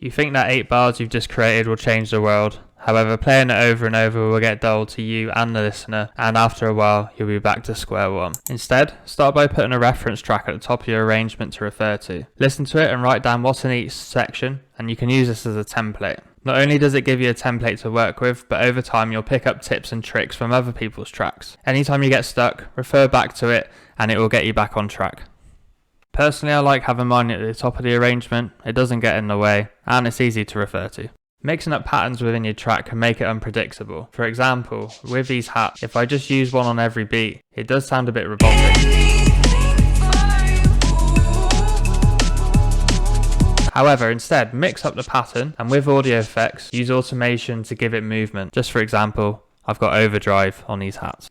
You think that 8 bars you've just created will change the world. However, playing it over and over will get dull to you and the listener, and after a while, you'll be back to square one. Instead, start by putting a reference track at the top of your arrangement to refer to. Listen to it and write down what's in each section, and you can use this as a template. Not only does it give you a template to work with, but over time you'll pick up tips and tricks from other people's tracks. Anytime you get stuck, refer back to it, and it will get you back on track. Personally, I like having mine at the top of the arrangement. It doesn't get in the way, and it's easy to refer to. Mixing up patterns within your track can make it unpredictable. For example, with these hats, if I just use one on every beat, it does sound a bit robotic. However, instead, mix up the pattern, and with audio effects, use automation to give it movement. Just for example, I've got overdrive on these hats.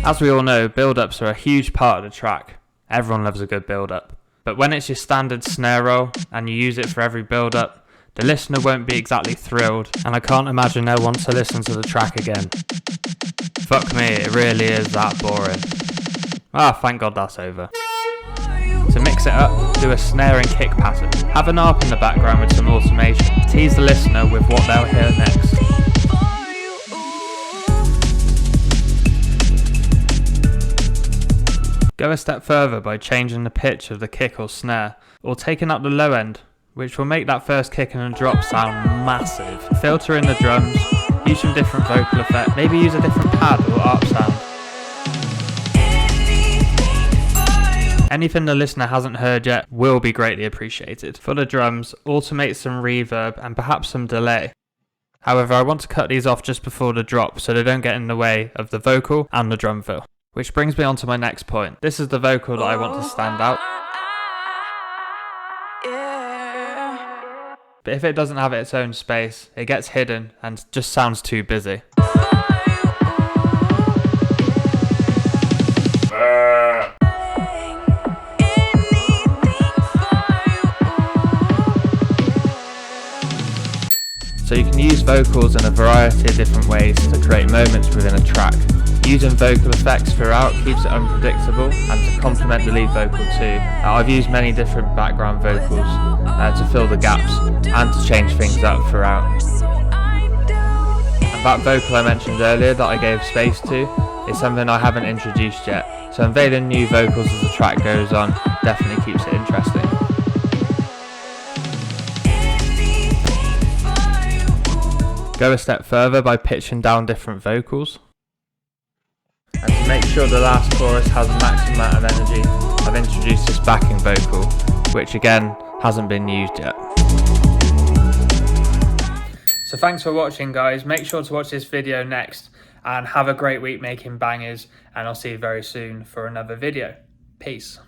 As we all know, build-ups are a huge part of the track. Everyone loves a good build-up. But when it's your standard snare roll and you use it for every build-up, the listener won't be exactly thrilled, and I can't imagine they'll want to listen to the track again. Fuck me, it really is that boring. Thank God that's over. To mix it up, do a snare and kick pattern. Have an ARP in the background with some automation. Tease the listener with what they'll hear next. Go a step further by changing the pitch of the kick or snare, or taking up the low end, which will make that first kick and drop sound massive. Filter in the drums, use some different vocal effect, maybe use a different pad or ARP sound. Anything the listener hasn't heard yet will be greatly appreciated. For the drums, automate some reverb and perhaps some delay. However, I want to cut these off just before the drop so they don't get in the way of the vocal and the drum fill. Which brings me on to my next point. This is the vocal that I want to stand out. But if it doesn't have its own space, it gets hidden and just sounds too busy. So you can use vocals in a variety of different ways to create moments within a track. Using vocal effects throughout keeps it unpredictable and to complement the lead vocal too. I've used many different background vocals to fill the gaps and to change things up throughout. And that vocal I mentioned earlier that I gave space to is something I haven't introduced yet, so unveiling new vocals as the track goes on definitely keeps it interesting. Go a step further by pitching down different vocals. And to make sure the last chorus has a maximum amount of energy, I've introduced this backing vocal, which again hasn't been used yet. So thanks for watching, guys. Make sure to watch this video next and have a great week making bangers, and I'll see you very soon for another video. Peace.